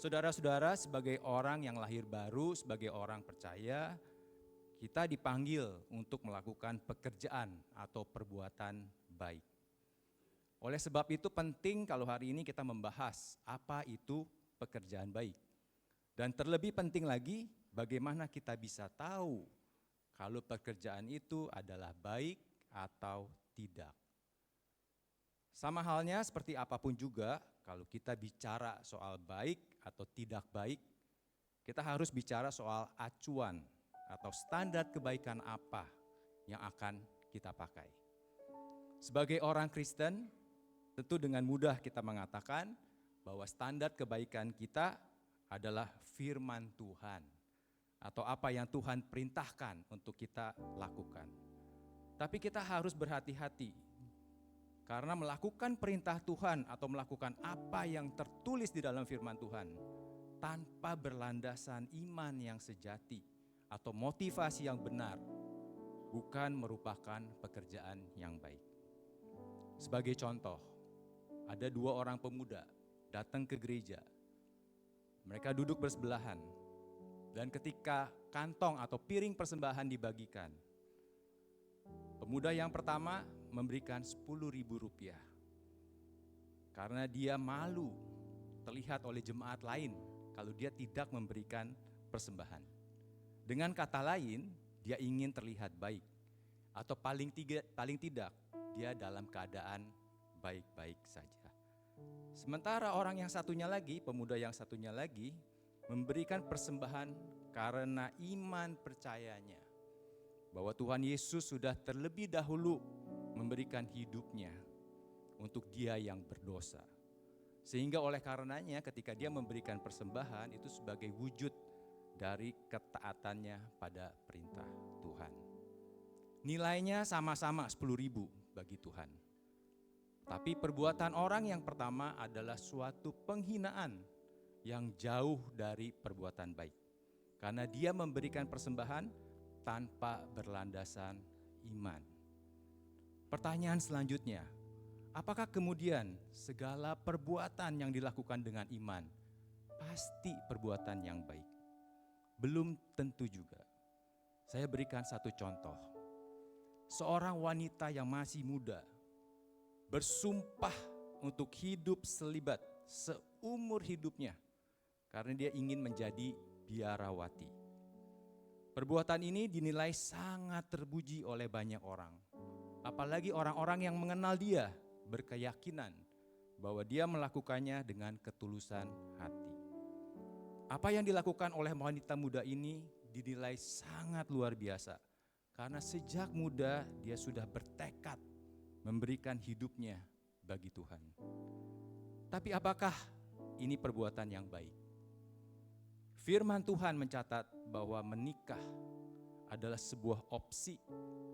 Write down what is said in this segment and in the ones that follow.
Saudara-saudara, sebagai orang yang lahir baru, sebagai orang percaya, kita dipanggil untuk melakukan pekerjaan atau perbuatan baik. Oleh sebab itu penting kalau hari ini kita membahas apa itu pekerjaan baik. Dan terlebih penting lagi, bagaimana kita bisa tahu kalau pekerjaan itu adalah baik atau tidak. Sama halnya seperti apapun juga, kalau kita bicara soal baik atau tidak baik, kita harus bicara soal acuan atau standar kebaikan apa yang akan kita pakai. Sebagai orang Kristen, tentu dengan mudah kita mengatakan bahwa standar kebaikan kita adalah firman Tuhan atau apa yang Tuhan perintahkan untuk kita lakukan. Tapi kita harus berhati-hati karena melakukan perintah Tuhan atau melakukan apa yang tertulis di dalam firman Tuhan tanpa berlandasan iman yang sejati atau motivasi yang benar bukan merupakan pekerjaan yang baik. Sebagai contoh, ada 2 orang pemuda datang ke gereja. Mereka duduk bersebelahan dan ketika kantong atau piring persembahan dibagikan, pemuda yang pertama memberikan Rp10.000 karena dia malu terlihat oleh jemaat lain kalau dia tidak memberikan persembahan. Dengan kata lain, dia ingin terlihat baik atau paling tidak dia dalam keadaan baik-baik saja. Sementara orang yang satunya lagi, pemuda yang satunya lagi memberikan persembahan karena iman percayanya bahwa Tuhan Yesus sudah terlebih dahulu memberikan hidupnya untuk dia yang berdosa. Sehingga oleh karenanya ketika dia memberikan persembahan itu sebagai wujud dari ketaatannya pada perintah Tuhan. Nilainya sama-sama 10.000 bagi Tuhan. Tapi perbuatan orang yang pertama adalah suatu penghinaan yang jauh dari perbuatan baik. Karena dia memberikan persembahan tanpa berlandasan iman. Pertanyaan selanjutnya, apakah kemudian segala perbuatan yang dilakukan dengan iman pasti perbuatan yang baik? Belum tentu juga. Saya berikan satu contoh. Seorang wanita yang masih muda bersumpah untuk hidup selibat seumur hidupnya karena dia ingin menjadi biarawati. Perbuatan ini dinilai sangat terpuji oleh banyak orang. Apalagi orang-orang yang mengenal dia berkeyakinan bahwa dia melakukannya dengan ketulusan hati. Apa yang dilakukan oleh wanita muda ini dinilai sangat luar biasa. Karena sejak muda dia sudah bertekad memberikan hidupnya bagi Tuhan. Tapi apakah ini perbuatan yang baik? Firman Tuhan mencatat bahwa menikah adalah sebuah opsi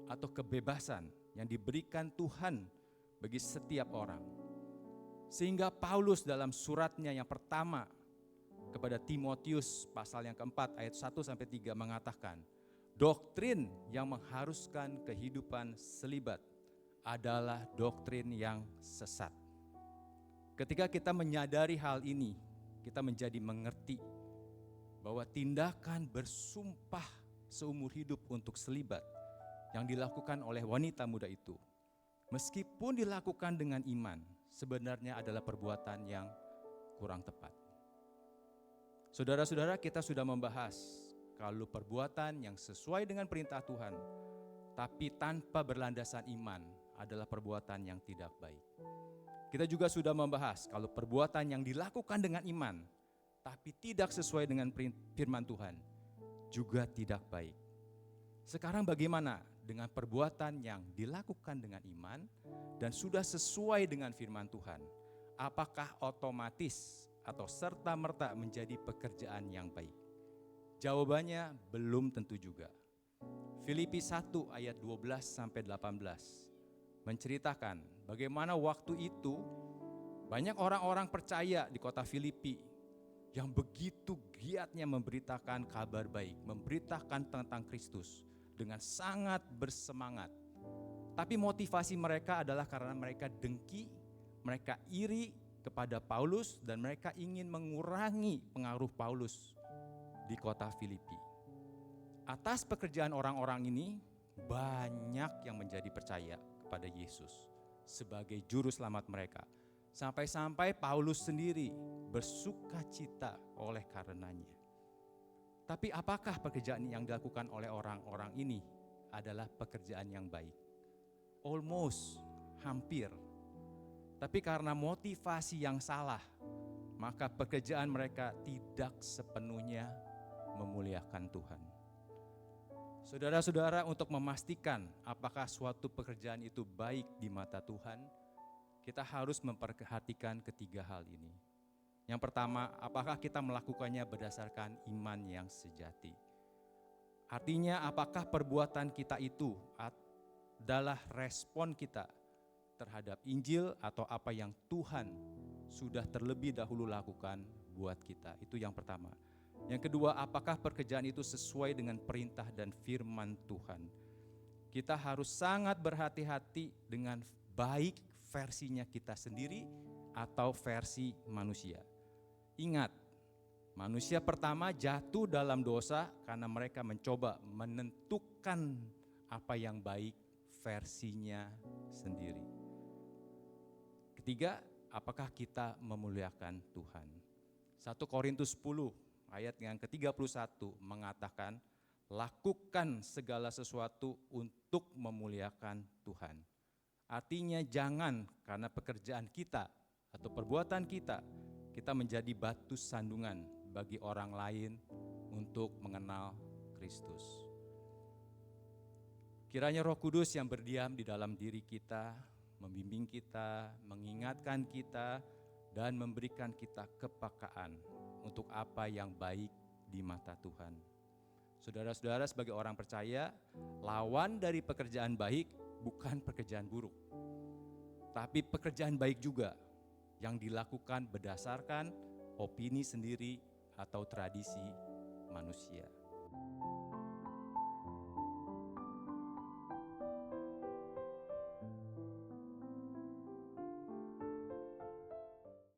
atau kebebasan yang diberikan Tuhan bagi setiap orang. Sehingga Paulus dalam suratnya yang pertama kepada Timotius pasal yang keempat ayat 1-3 mengatakan, doktrin yang mengharuskan kehidupan selibat adalah doktrin yang sesat. Ketika kita menyadari hal ini, kita menjadi mengerti bahwa tindakan bersumpah seumur hidup untuk selibat yang dilakukan oleh wanita muda itu, meskipun dilakukan dengan iman, sebenarnya adalah perbuatan yang kurang tepat. Saudara-saudara, kita sudah membahas kalau perbuatan yang sesuai dengan perintah Tuhan, tapi tanpa berlandasan iman adalah perbuatan yang tidak baik. Kita juga sudah membahas kalau perbuatan yang dilakukan dengan iman, tapi tidak sesuai dengan firman Tuhan, juga tidak baik. Sekarang bagaimana dengan perbuatan yang dilakukan dengan iman dan sudah sesuai dengan firman Tuhan? Apakah otomatis atau serta-merta menjadi pekerjaan yang baik? Jawabannya belum tentu juga. Filipi 1 ayat 12-18 menceritakan bagaimana waktu itu banyak orang-orang percaya di kota Filipi yang begitu giatnya memberitakan kabar baik, memberitakan tentang Kristus dengan sangat bersemangat. Tapi motivasi mereka adalah karena mereka dengki, mereka iri, kepada Paulus dan mereka ingin mengurangi pengaruh Paulus di kota Filipi. Atas pekerjaan orang-orang ini, banyak yang menjadi percaya kepada Yesus sebagai juru selamat mereka. Sampai-sampai Paulus sendiri bersukacita oleh karenanya. Tapi apakah pekerjaan yang dilakukan oleh orang-orang ini adalah pekerjaan yang baik? Almost, hampir. Tapi karena motivasi yang salah, maka pekerjaan mereka tidak sepenuhnya memuliakan Tuhan. Saudara-saudara, untuk memastikan apakah suatu pekerjaan itu baik di mata Tuhan, kita harus memperhatikan ketiga hal ini. Yang pertama, apakah kita melakukannya berdasarkan iman yang sejati? Artinya, apakah perbuatan kita itu adalah respon kita terhadap Injil atau apa yang Tuhan sudah terlebih dahulu lakukan buat kita? Itu yang pertama. Yang kedua, apakah pekerjaan itu sesuai dengan perintah dan firman Tuhan? Kita harus sangat berhati-hati dengan baik versinya kita sendiri atau versi manusia. Ingat, manusia pertama jatuh dalam dosa karena mereka mencoba menentukan apa yang baik versinya sendiri. Ketiga, apakah kita memuliakan Tuhan? 1 Korintus 10 ayat yang ke-31 mengatakan, lakukan segala sesuatu untuk memuliakan Tuhan. Artinya jangan karena pekerjaan kita atau perbuatan kita menjadi batu sandungan bagi orang lain untuk mengenal Kristus. Kiranya Roh Kudus yang berdiam di dalam diri kita, membimbing kita, mengingatkan kita, dan memberikan kita kepekaan untuk apa yang baik di mata Tuhan. Saudara-saudara, sebagai orang percaya, lawan dari pekerjaan baik bukan pekerjaan buruk, tapi pekerjaan baik juga yang dilakukan berdasarkan opini sendiri atau tradisi manusia.